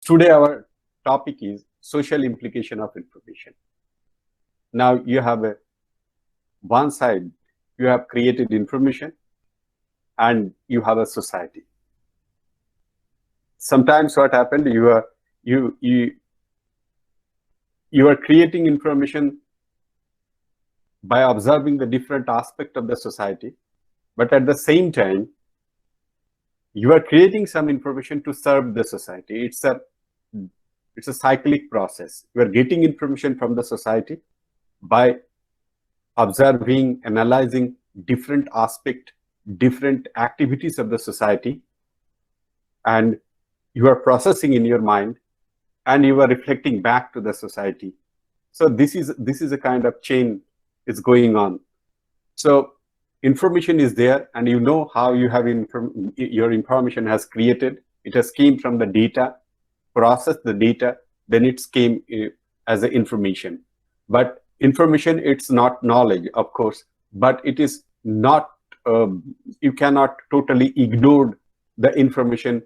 Today our topic is social implication of information. Now you have one side, you have created information and you have a society. Sometimes what happened, you are creating information by observing the different aspect of the society, but at the same time you are creating some information to serve the society. It's a cyclic process. You are getting information from the society by observing, analyzing different aspects, different activities of the society, and you are processing in your mind and you are reflecting back to the society. So this is a kind of chain is going on. So information is there, and you know how you have your information has created. It has came from the data, processed the data, then it came as a information. But information, it's not knowledge, of course, but it is not, you cannot totally ignore the information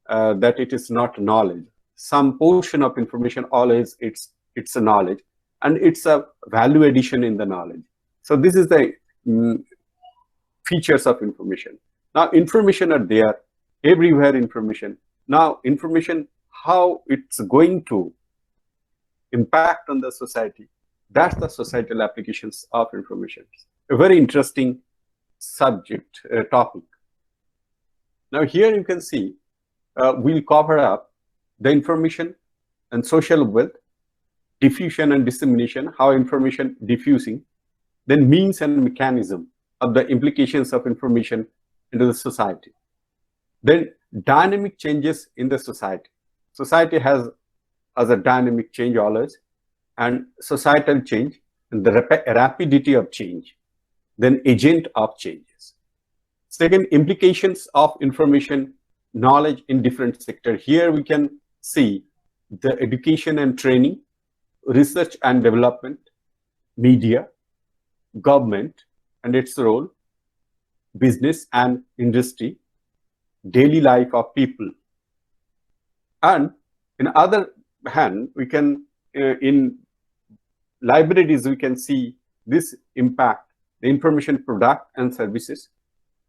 that it is not knowledge. Some portion of information always it's a knowledge, and it's a value addition in the knowledge. So this is the features of information. Now information are there everywhere. Information now, information, how it's going to impact on the society, that's the societal applications of information. A very interesting subject, topic. Now here you can see we'll cover up the information and social wealth, diffusion and dissemination, how information diffusing, then means and mechanism of the implications of information into the society. Then dynamic changes in the society. Society has a dynamic change always, and societal change and the rapidity of change, then agent of changes. Second, implications of information knowledge in different sectors. Here we can see the education and training, research and development, media, government and its role, business and industry, daily life of people. And in other hand, we can in libraries we can see this impact, the information product and services,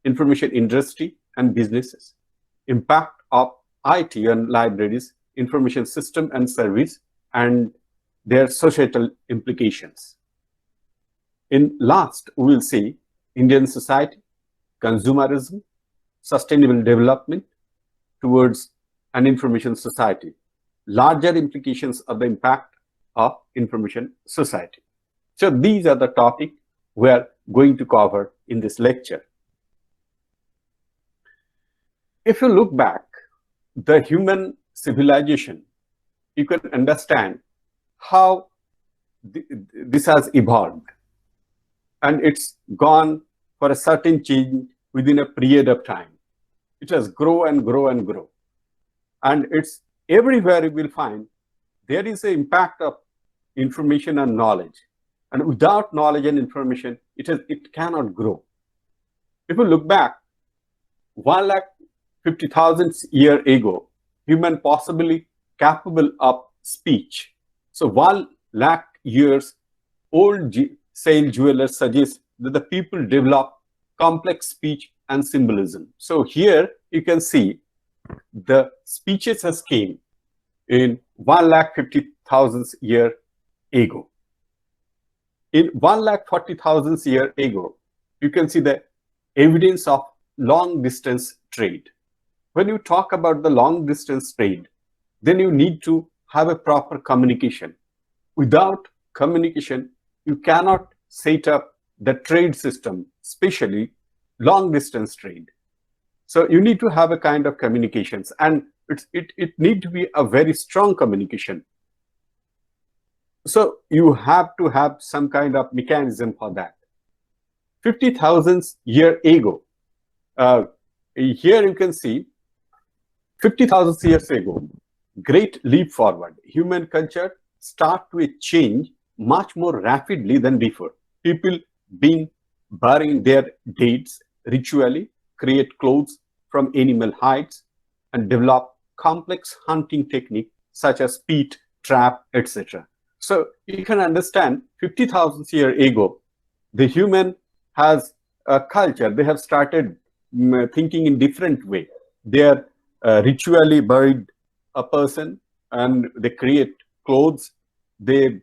information industry and businesses, impact of IT and libraries, information system and service, and their societal implications. In last, we will see Indian society, consumerism, sustainable development towards an information society, larger implications of the impact of information society. So these are the topics we are going to cover in this lecture. If you look back, the human civilization, you can understand how this has evolved, and it's gone for a certain change within a period of time. It has grow and grow and grow, and it's everywhere you will find there is an impact of information and knowledge, and without knowledge and information it cannot grow. If you look back 150,000 years ago, human possibly capable of speech. So 1 lakh years old Sale jewelers suggest that the people develop complex speech and symbolism. So here you can see the speeches has came in 150,000 years ago. In 140,000 years ago, you can see the evidence of long distance trade. When you talk about the long distance trade, then you need to have a proper communication. Without communication, you cannot set up the trade system, especially long distance trade. So you need to have a kind of communications, and it need to be a very strong communication. So you have to have some kind of mechanism for that. 50,000 years ago, here you can see 50,000 years ago, great leap forward. Human culture start to change much more rapidly than before. People being burying their deeds ritually, create clothes from animal hides, and develop complex hunting technique such as peat, trap, etc. So you can understand 50,000 years ago, the human has a culture. They have started thinking in different way. They are ritually buried a person and they create clothes. They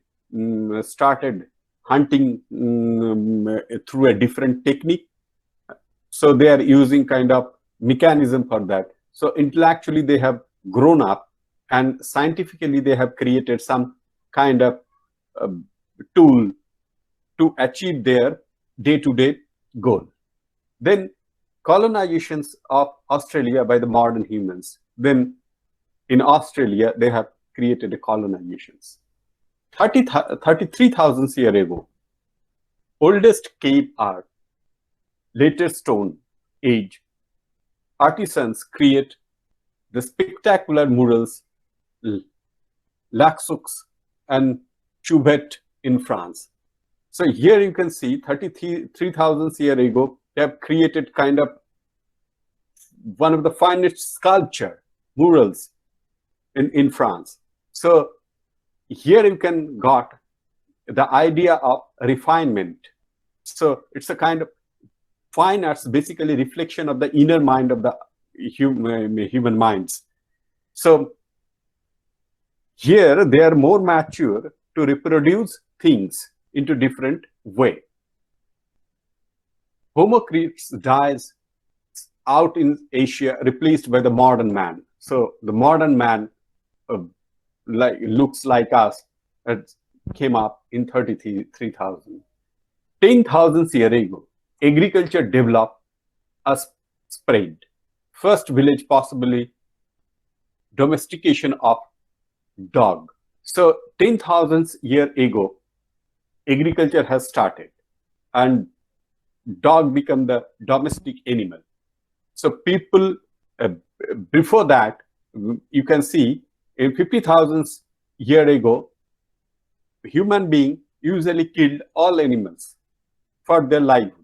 started hunting through a different technique. So they are using kind of mechanism for that. So intellectually they have grown up, and scientifically they have created some kind of tool to achieve their day-to-day goal. Then colonizations of Australia by the modern humans. Then in Australia, they have created a colonizations. 33,000 years ago, oldest cave art, later stone age, artisans create the spectacular murals, Laxux and Chubet in France. So here you can see 33,000 years ago, they have created kind of one of the finest sculpture murals in France. So here you can got the idea of refinement. So it's a kind of fine arts, basically reflection of the inner mind of the human minds. So here they are more mature to reproduce things into different way. Homo erectus dies out in Asia, replaced by the modern man. So the modern man looks like us. It came up in 33,000. 10,000 years ago, agriculture developed as spread. First village, possibly domestication of dog. So 10,000 years ago, agriculture has started, and dog become the domestic animal. So people before that, you can see in 50,000 years ago, human being usually killed all animals for their livelihood.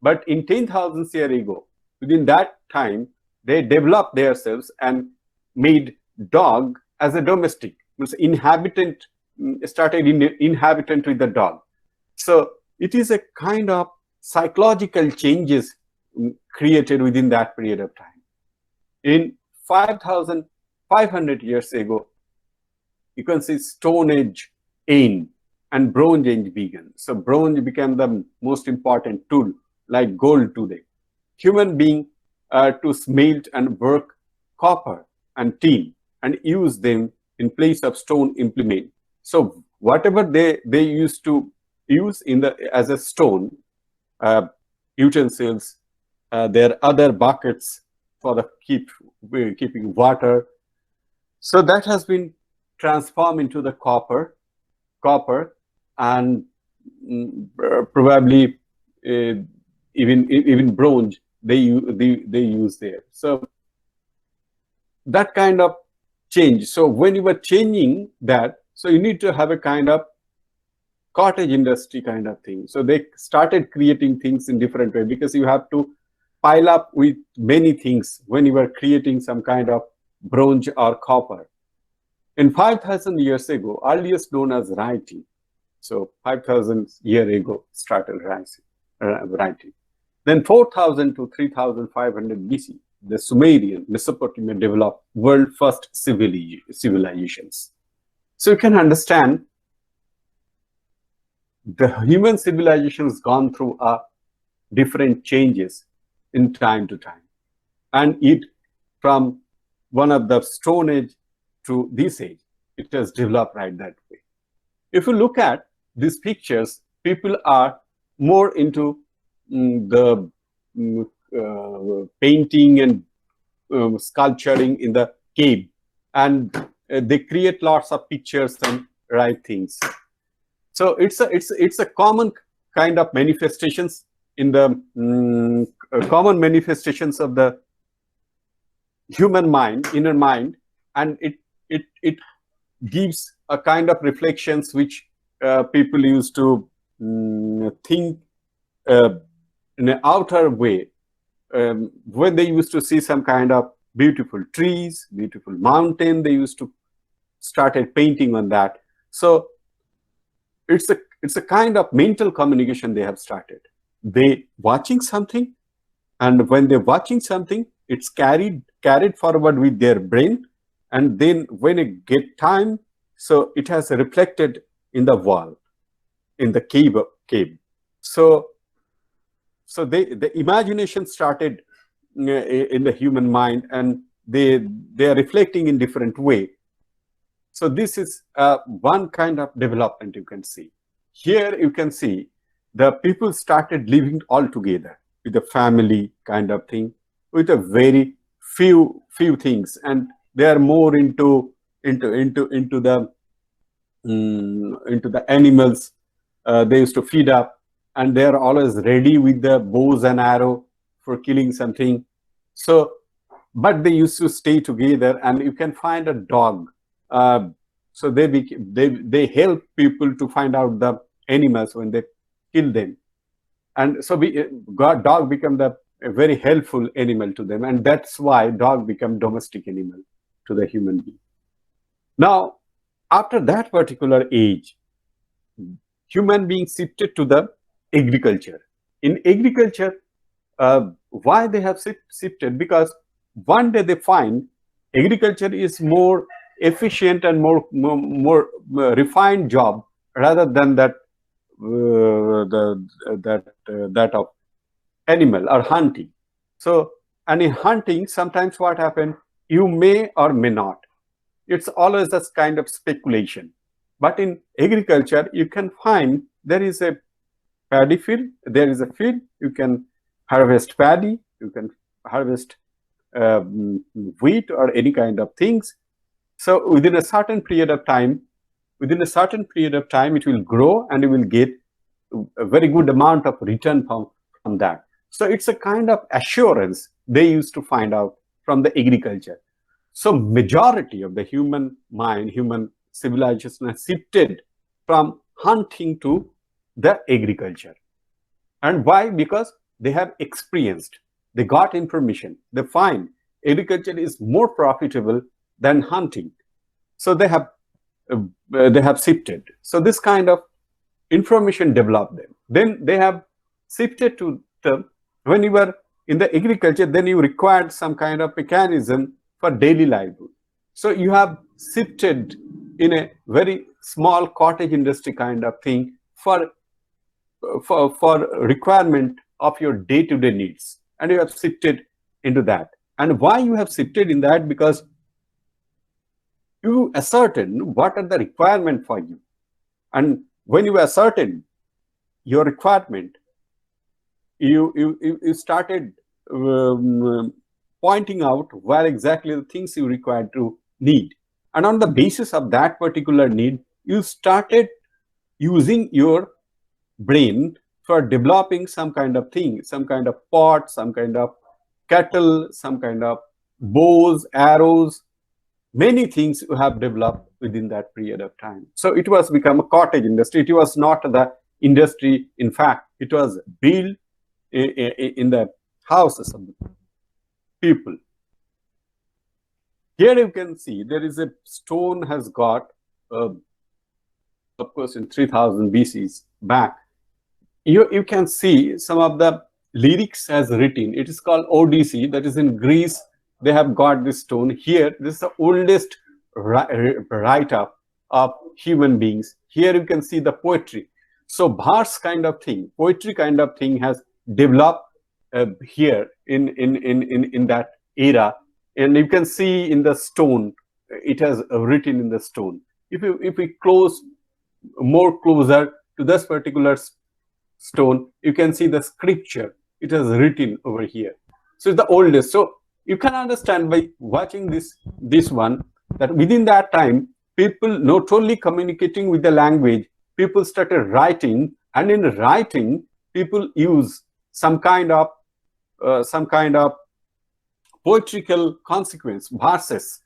But in 10,000 years ago, within that time, they developed themselves and made dog as a domestic. Inhabitant started inhabitant with the dog. So it is a kind of psychological changes created within that period of time. In 5,500 years ago, you can see Stone Age end and Bronze Age began. So bronze became the most important tool, like gold today. Human being to smelt and work copper and tin and use them in place of stone implement. So whatever they used to use as a stone utensils, there are other buckets for the keeping water. So that has been transformed into the copper, and probably even bronze they use there. So that kind of change. So when you were changing that, so you need to have a kind of cottage industry kind of thing. So they started creating things in different way, because you have to pile up with many things when you were creating some kind of bronze or copper. In 5,000 years ago, earliest known as writing. So 5,000 years ago started writing. Then 4,000 to 3,500 BC, the Sumerian Mesopotamia developed world first civilizations. So you can understand the human civilization has gone through different changes in time to time, and it from one of the Stone Age to this age, it has developed right that way. If you look at these pictures, people are more into the painting and sculpturing in the cave, and they create lots of pictures and write things. So it's a common kind of manifestations in the common manifestations of the human mind, inner mind, and it gives a kind of reflections which people used to think in an outer way, when they used to see some kind of beautiful trees, beautiful mountain, they used to started painting on that. So it's a kind of mental communication they have started. They watching something, and when they're watching something, it's carried forward with their brain, and then when it get time, so it has reflected in the wall, in the cave. So the imagination started in the human mind, and they are reflecting in different way. So this is one kind of development you can see. Here you can see the people started living all together with a family kind of thing, with a very few things, and they are more into the animals. They used to feed up, and they are always ready with the bows and arrow for killing something. So, but they used to stay together, and you can find a dog. So they help people to find out the animals when they kill them, and so dog become a very helpful animal to them, and that's why dog become domestic animal to the human being. Now, after that particular age, human beings shifted to the agriculture. In agriculture, why they have shifted? Because one day they find agriculture is more efficient and more refined job rather than that that of animal or hunting. So, and in hunting, sometimes what happens, you may or may not. It's always a kind of speculation. But in agriculture, you can find there is a paddy field, there is a field, you can harvest paddy, you can harvest wheat or any kind of things. So within a certain period of time, it will grow, and you will get a very good amount of return from that. So it's a kind of assurance they used to find out from the agriculture. So majority of the human mind, human civilization has shifted from hunting to the agriculture. And why? Because they have experienced, they got information, they find agriculture is more profitable than hunting. So they have shifted. So this kind of information developed them. Then they have shifted to when you were in the agriculture, then you required some kind of mechanism for daily livelihood. So you have shifted in a very small cottage industry kind of thing for requirement of your day-to-day needs, and you have shifted into that. And why you have shifted in that? Because you ascertain what are the requirement for you, and when you ascertain your requirement, you started pointing out where exactly the things you require to need, and on the basis of that particular need, you started using your brain for developing some kind of thing, some kind of pot, some kind of kettle, some kind of bows, arrows, many things you have developed within that period of time. So it was become a cottage industry. It was not the industry. In fact, it was built in the houses of the people. Here you can see there is a stone has got, of course, in 3000 BCs back. You can see some of the lyrics as written. It is called Odyssey. That is in Greece. They have got this stone here. This is the oldest write-up of human beings. Here you can see the poetry. So verse kind of thing, poetry kind of thing has developed here in that era. And you can see in the stone, it has written in the stone. If we more closer to this particular stone, you can see the scripture. It has written over here. So it's the oldest. So you can understand by watching this one that within that time, people not only communicating with the language, people started writing, and in writing, people use some kind of poetical consequence, verses.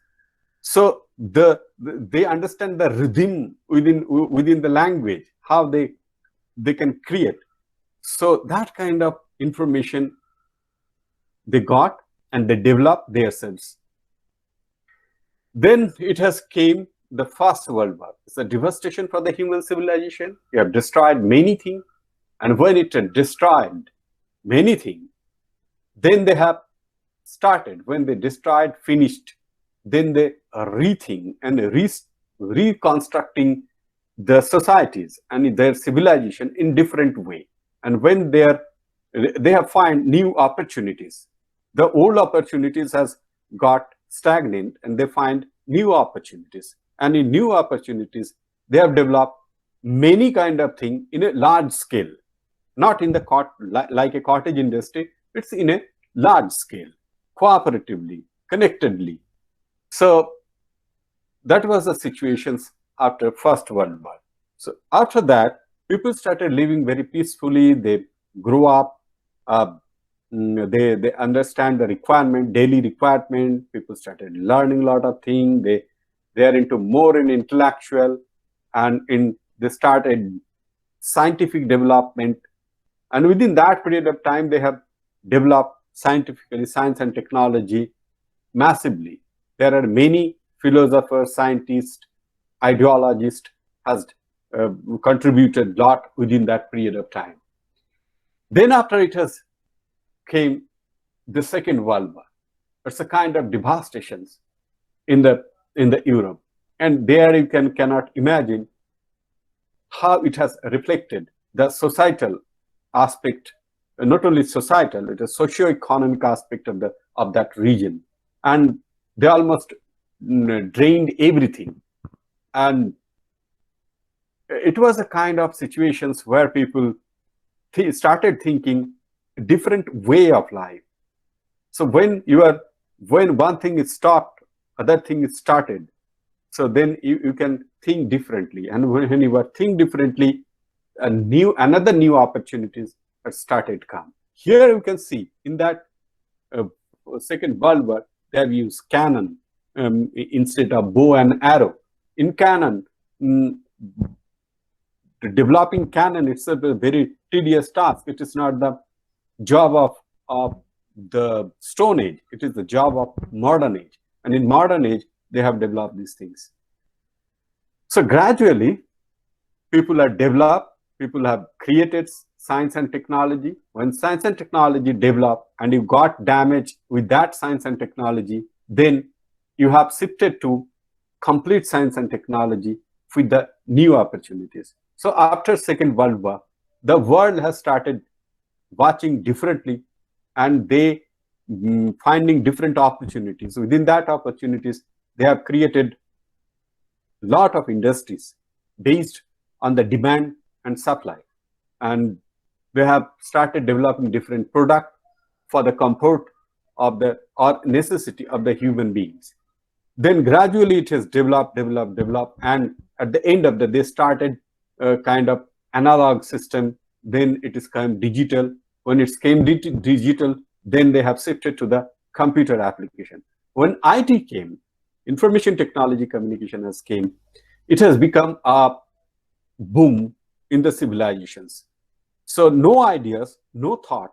So they understand the rhythm within the language, how they can create. So that kind of information they got, and they developed themselves. Then it has came the First World War. It's a devastation for the human civilization. We have destroyed many things. And when it destroyed many things, then they have started, when they destroyed, finished, then they rethink and reconstructing the societies and their civilization in different way. And when they have find new opportunities, the old opportunities has got stagnant and they find new opportunities. And in new opportunities, they have developed many kind of thing in a large scale, not in the like a cottage industry. It's in a large scale, cooperatively, connectedly. So that was the situations after First World War. So after that, people started living very peacefully. They grew up. They understand the requirement, daily requirement. People started learning a lot of things. They are into more in intellectual, and they started scientific development. And within that period of time, they have developed scientifically, science and technology massively. There are many philosophers, scientists, ideologists has contributed a lot within that period of time. Then after it has came the Second World War. It's a kind of devastations in the Europe. And there you cannot imagine how it has reflected the societal aspect, not only societal, it is socio-economic aspect of that region. And they almost drained everything. And it was a kind of situations where people started thinking a different way of life. So when one thing is stopped, other thing is started. So then you can think differently. And when you think differently, another new opportunities have started come. Here you can see in that Second World War, they have used cannon instead of bow and arrow. In cannon, developing cannon itself is a very tedious task. It is not the job of the Stone Age. It is the job of modern age. And in modern age, they have developed these things. So gradually, people are developed, people have created science and technology. When science and technology develop and you got damage with that science and technology, then you have shifted to complete science and technology with the new opportunities. So after Second World War, the world has started watching differently and they finding different opportunities. Within that opportunities, they have created a lot of industries based on the demand and supply. And they have started developing different products for the comfort of or necessity of the human beings. Then gradually it has developed, and at the end of they started a kind of analog system. Then it is come digital. When it came digital, then they have shifted to the computer application. When IT came, information technology communication has came, it has become a boom in the civilizations. So no ideas, no thought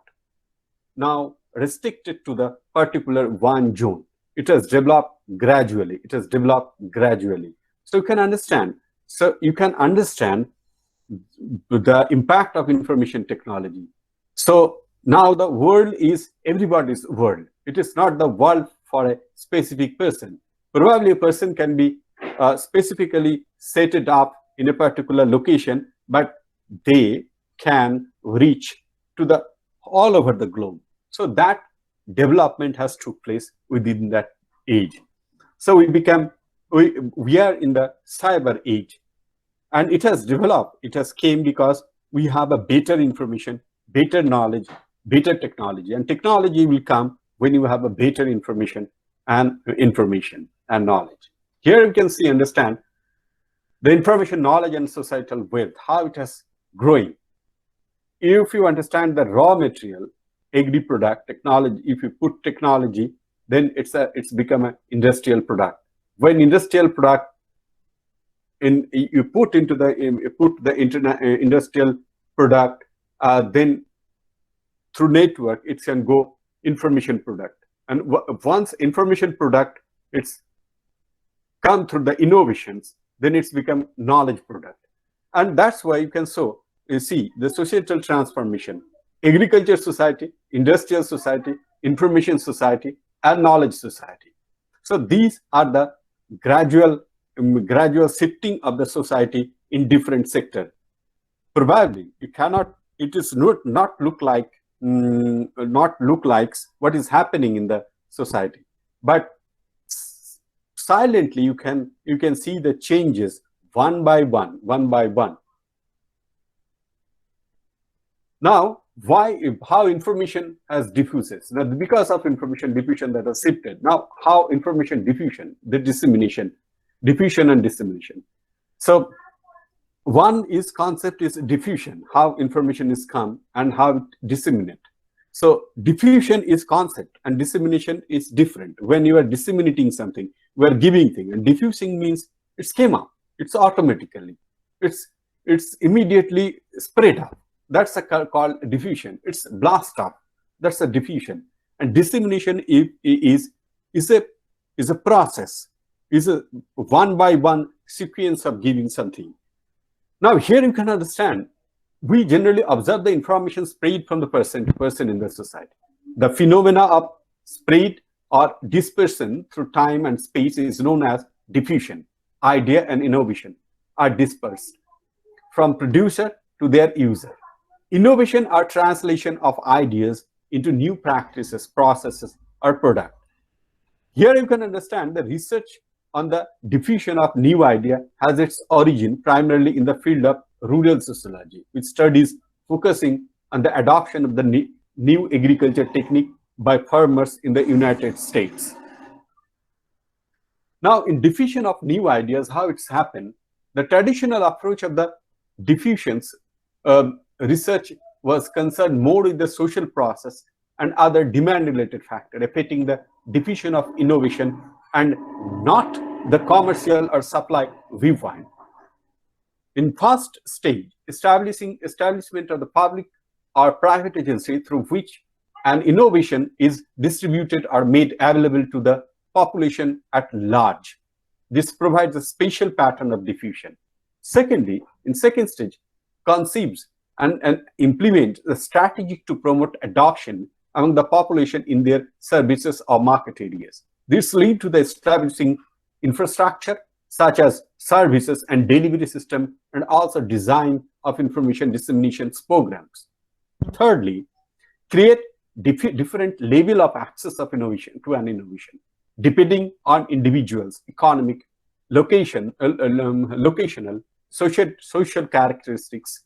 now restricted to the particular one zone. It has developed gradually. So you can understand. The impact of information technology. So now the world is everybody's world. It is not the world for a specific person. Probably a person can be specifically set it up in a particular location, but they can reach to all over the globe. So that development has took place within that age. So we are in the cyber age, and it has developed. It has came because we have a better information, better knowledge, better technology, and technology will come when you have a better information and knowledge. Here you can understand the information, knowledge, and societal wealth, how it has growing. If you understand the raw material, agri product, technology, if you put technology, then it's become an industrial product. When industrial product you put the internet industrial product, then through network it can go information product. And once information product, it's come through the innovations, then it's become knowledge product. And that's why you see the societal transformation, agriculture society, industrial society, information society, and knowledge society. So these are the gradual shifting of the society in different sectors. Probably it is not look like what is happening in the society, but silently you can see the changes one by one. Now, how information has diffuses? Now, because of information diffusion that has shifted. Now, how information diffusion, the dissemination, diffusion and dissemination. So, one concept is diffusion, how information is come and how it disseminate. So, diffusion is concept and dissemination is different. When you are disseminating something, we are giving thing, and diffusing means it's came up, it's automatically, it's immediately spread out. That's called diffusion. It's blast off. That's a diffusion. And dissemination is a process, is a one by one sequence of giving something. Now here you can understand, we generally observe the information spread from the person to person in the society. The phenomena of spread or dispersion through time and space is known as diffusion. Idea and innovation are dispersed from producer to their user. Innovation or translation of ideas into new practices, processes, or product. Here you can understand the research on the diffusion of new idea has its origin primarily in the field of rural sociology, which studies focusing on the adoption of the new agriculture technique by farmers in the United States. Now, in diffusion of new ideas, how it's happened, the traditional approach of the diffusions research was concerned more with the social process and other demand-related factors affecting the diffusion of innovation and not the commercial or supply viewpoint. In first stage, establishment of the public or private agency through which an innovation is distributed or made available to the population at large. This provides a spatial pattern of diffusion. Secondly, in second stage, conceives and implement the strategy to promote adoption among the population in their services or market areas. This leads to the establishing infrastructure such as services and delivery system, and also design of information dissemination programs. Thirdly, create different level of access of innovation to an innovation, depending on individuals, economic, locational, social characteristics,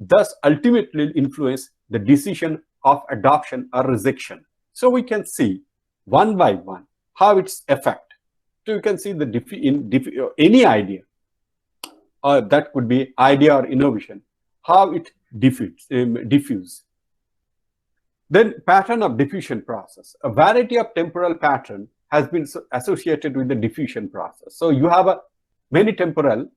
thus ultimately influence the decision of adoption or rejection. So we can see one by one how its effect. So you can see the any idea, or that could be idea or innovation, how it diffuse. Then pattern of diffusion process. A variety of temporal pattern has been associated with the diffusion process. So you have many temporal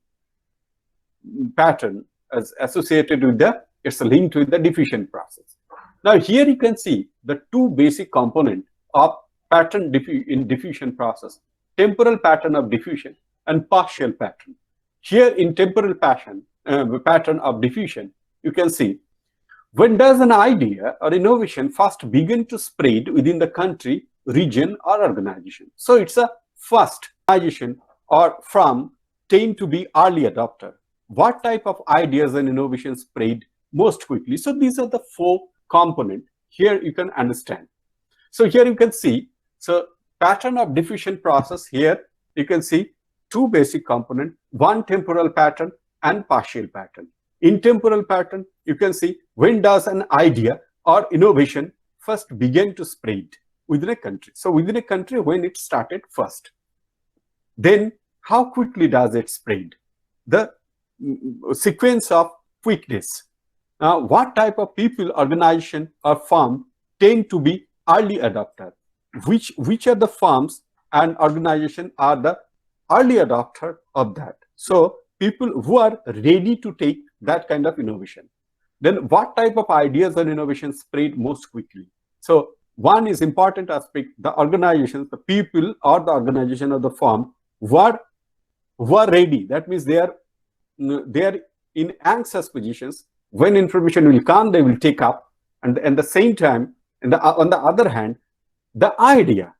pattern as associated with it's linked with the diffusion process. Now here you can see the two basic components of pattern in diffusion process: temporal pattern of diffusion and partial pattern. Here in temporal pattern of diffusion, you can see when does an idea or innovation first begin to spread within the country, region, or organization. So it's a first organization or firm tend to be early adopter. What type of ideas and innovations spread most quickly? So these are the four components. Here you can understand. So here you can see, so pattern of diffusion process, here you can see two basic components, one temporal pattern and partial pattern. In temporal pattern, you can see when does an idea or innovation first begin to spread within a country. So within a country, when it started first. Then how quickly does it spread? The sequence of quickness. Now, what type of people, organization, or firm tend to be early adopter? Which are the firms and organization are the early adopter of that? So people who are ready to take that kind of innovation. Then what type of ideas and innovations spread most quickly? So one is important aspect, the organizations, the people or the organization of the firm who are who are ready. That means they are in anxious positions. When information will come, they will take up, and at the same time, on the other hand, the idea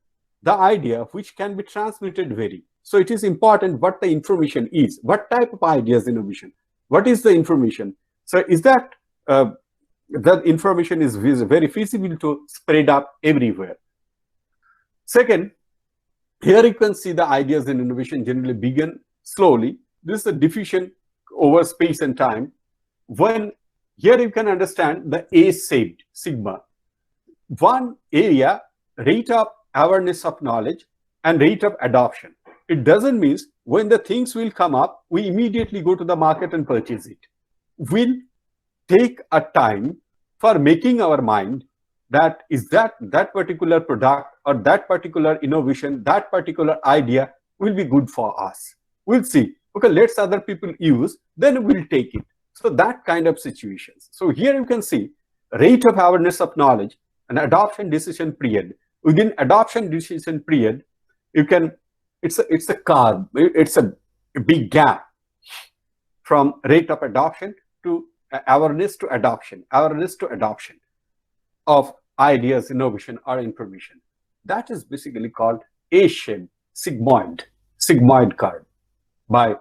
which can be transmitted vary. So it is important what the information is, what type of ideas innovation, what is the information. So is that the information is very feasible to spread up everywhere. Second, here you can see the ideas in innovation generally begin slowly. This is a diffusion over space and time. When here you can understand the A-shaped sigma. One area, rate of awareness of knowledge and rate of adoption. It doesn't mean when the things will come up, we immediately go to the market and purchase it. We'll take a time for making our mind that is that particular product or that particular innovation, that particular idea will be good for us. We'll see. Okay, let's other people use, then we'll take it. So that kind of situations. So here you can see rate of awareness of knowledge and adoption decision period. Within adoption decision period, you can it's a curve. It's a big gap from rate of adoption to awareness to adoption of ideas, innovation, or information. That is basically called A-shaped sigmoid curve by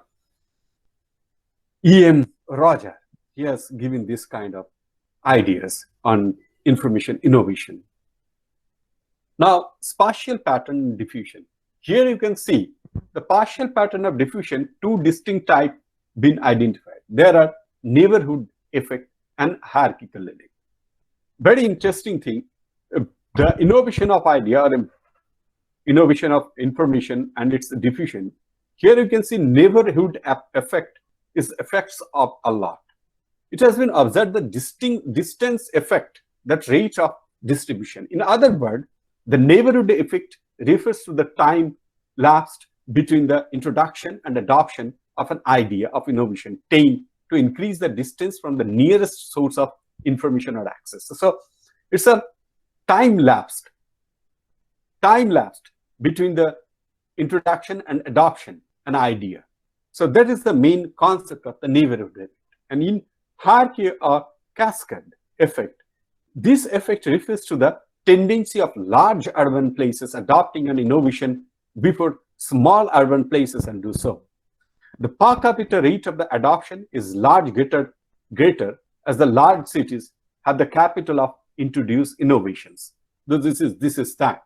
E.M. Roger. He has given this kind of ideas on information innovation. Now, spatial pattern diffusion. Here you can see the partial pattern of diffusion, two distinct types been identified. There are neighborhood effect and hierarchical effect. Very interesting thing, the innovation of idea or innovation of information and its diffusion. Here you can see neighborhood effect is effects of a lot. It has been observed the distinct distance effect, that rate of distribution. In other words, the neighborhood effect refers to the time lapsed between the introduction and adoption of an idea of innovation, tend to increase the distance from the nearest source of information or access. So it's a time lapsed between the introduction and adoption an idea. So that is the main concept of the neighborhood effect. And in hierarchy or cascade effect, this effect refers to the tendency of large urban places adopting an innovation before small urban places and do so. The per capita rate of the adoption is greater as the large cities have the capital of introduced innovations. So this is that.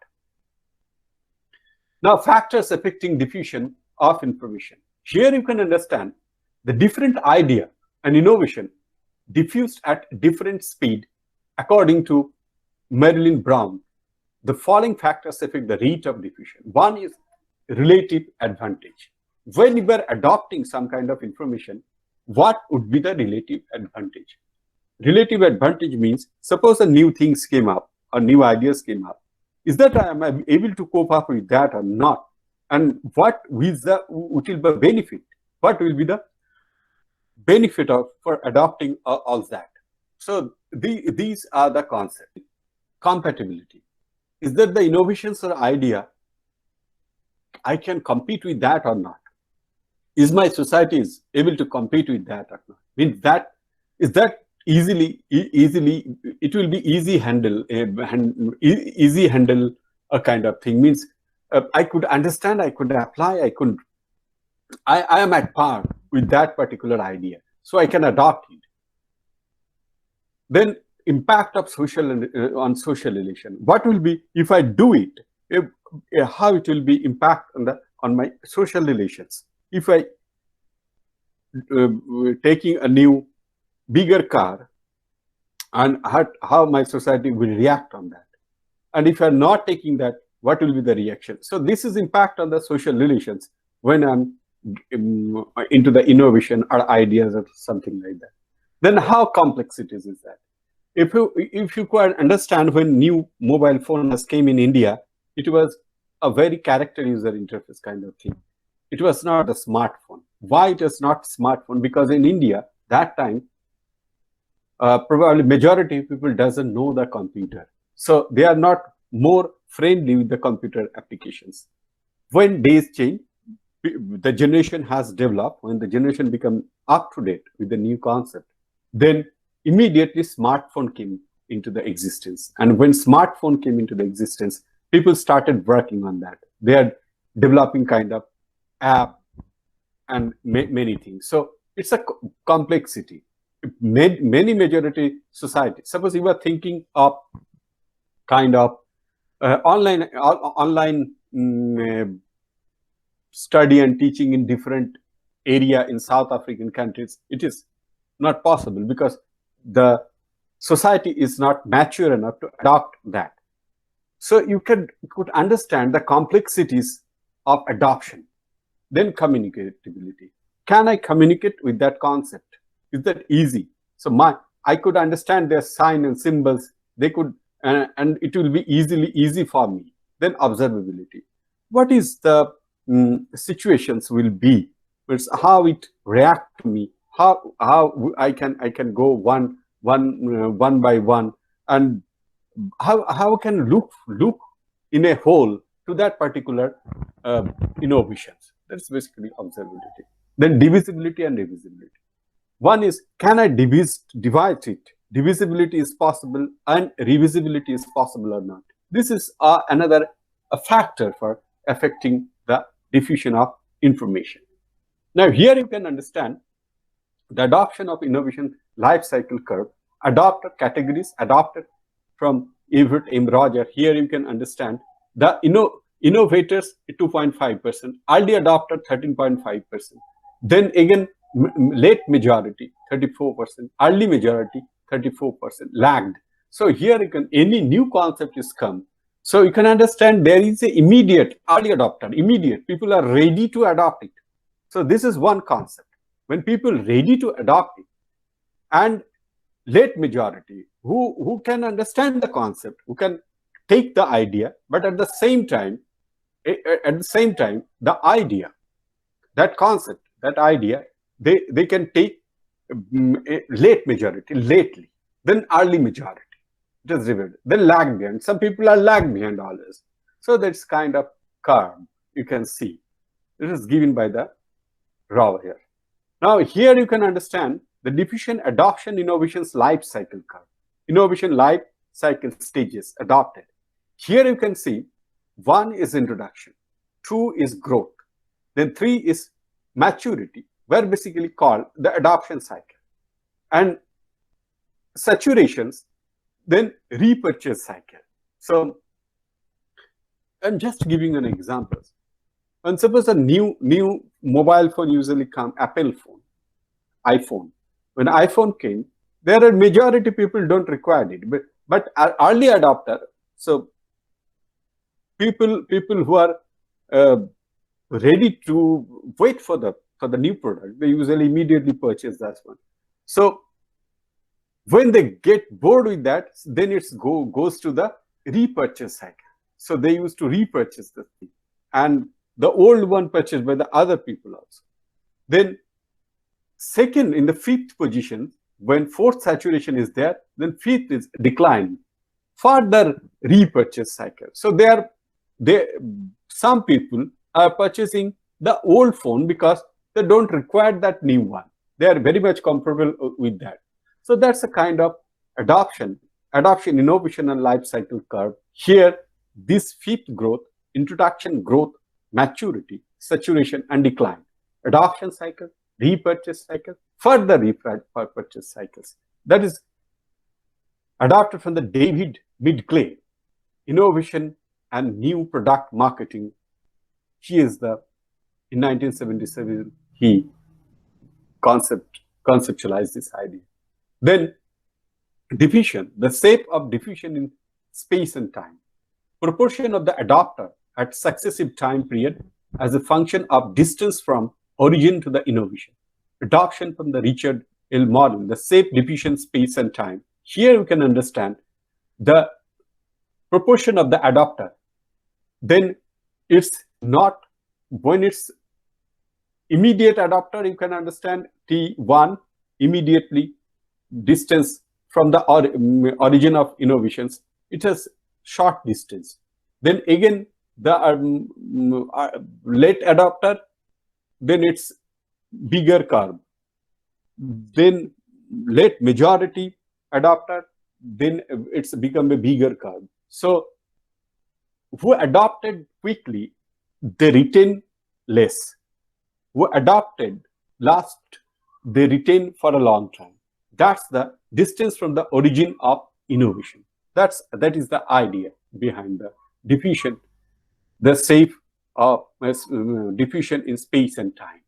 Now, factors affecting diffusion of information. Here you can understand the different idea and innovation diffused at different speed according to Marilyn Brown. The following factors affect the rate of diffusion. One is relative advantage. When you are adopting some kind of information, what would be the relative advantage? Relative advantage means, suppose a new things came up or new ideas came up. Is that I am able to cope up with that or not? And what will be benefit? What will be the benefit for adopting all that? So these are the concepts. Compatibility. Is that the innovations or idea, I can compete with that or not? Is my society able to compete with that or not? Means that is that easily it will be easy handle a kind of thing. Means I could understand, I could apply, I am at par with that particular idea, so I can adopt it. Then impact of on social relation. What will be if I do it? How it will be impact on my social relations? If I taking a new bigger car, and how my society will react on that, and if I'm not taking that, what will be the reaction? So this is impact on the social relations when I'm into the innovation or ideas or something like that. Then how complex it is that? If you could understand, when new mobile phones came in India, it was a very character user interface kind of thing. It was not a smartphone. Why it is not smartphone? Because in India that time, probably majority of people doesn't know the computer, so they are not more friendly with the computer applications. When days change, the generation has developed, when the generation become up to date with the new concept, then immediately smartphone came into the existence. And when smartphone came into the existence, people started working on that. They are developing kind of app and many things. So it's a complexity. Many majority society, suppose you are thinking of kind of online study and teaching in different area in South African countries, it is not possible because the society is not mature enough to adopt that. So you could understand the complexities of adoption. Then communicability. Can I communicate with that concept? Is that easy? So I could understand their sign and symbols. They could, and it will be easy for me. Then observability. What is the situations will be? It's how it react to me. How I can go one by one, and how can look in a whole to that particular innovations. That's basically observability. Then divisibility and revisibility. One is, can I divide it? Divisibility is possible and revisibility is possible or not. This is another factor for affecting the diffusion of information. Now here you can understand the adoption of innovation life cycle curve, adopter categories, adopted from Everett M. Roger. Here you can understand the innovators 2.5%, early adopter 13.5%, then again late majority 34%, early majority 34%, lagged. So here you can, any new concept is come. So you can understand there is a immediate early adopter, immediate, people are ready to adopt it. So this is one concept. When people ready to adopt it, and late majority who can understand the concept, who can take the idea, but at the same time the idea, that concept, that idea, they can take late majority, lately, then early majority, it is revealed, then lag behind. Some people are lag behind all this. So that's kind of curve you can see. This is given by the Rao here. Now here you can understand the diffusion adoption innovations life cycle curve. Innovation life cycle stages adopted. Here you can see 1 is introduction, 2 is growth, then 3 is maturity, where basically called the adoption cycle, and saturations, then repurchase cycle. So I'm just giving an example. And suppose a new mobile phone usually come, Apple phone, iPhone. When iPhone came, there are majority people don't require it, but early adopter, so people who are ready to wait for the new product, they usually immediately purchase that one. So when they get bored with that, then it goes to the repurchase cycle. So they used to repurchase the thing, and the old one purchased by the other people also. Then second, in the fifth position, when fourth saturation is there, then fifth is decline, further repurchase cycle. So some people are purchasing the old phone because they don't require that new one. They are very much comfortable with that. So that's a kind of adoption, innovation and life cycle curve. Here, this fifth growth, introduction, growth, maturity, saturation and decline, adoption cycle, repurchase cycle, further repurchase cycles. That is adopted from the David Midgley, innovation and new product marketing. He is in 1977, he conceptualized this idea. Then diffusion, the shape of diffusion in space and time, proportion of the adopter at successive time period as a function of distance from origin to the innovation. Adoption from the Richard L. model, the shape, diffusion, space and time. Here you can understand the proportion of the adopter. Then it's not, when it's immediate adopter, you can understand T1, immediately distance from the origin of innovations. It has short distance. Then again, the late adopter, then it's bigger curve. Then let majority adopter, then it's become a bigger curve. So who adopted quickly, they retain less. Who adopted last, they retain for a long time. That's the distance from the origin of innovation. That is the idea behind the diffusion, the safe diffusion in space and time.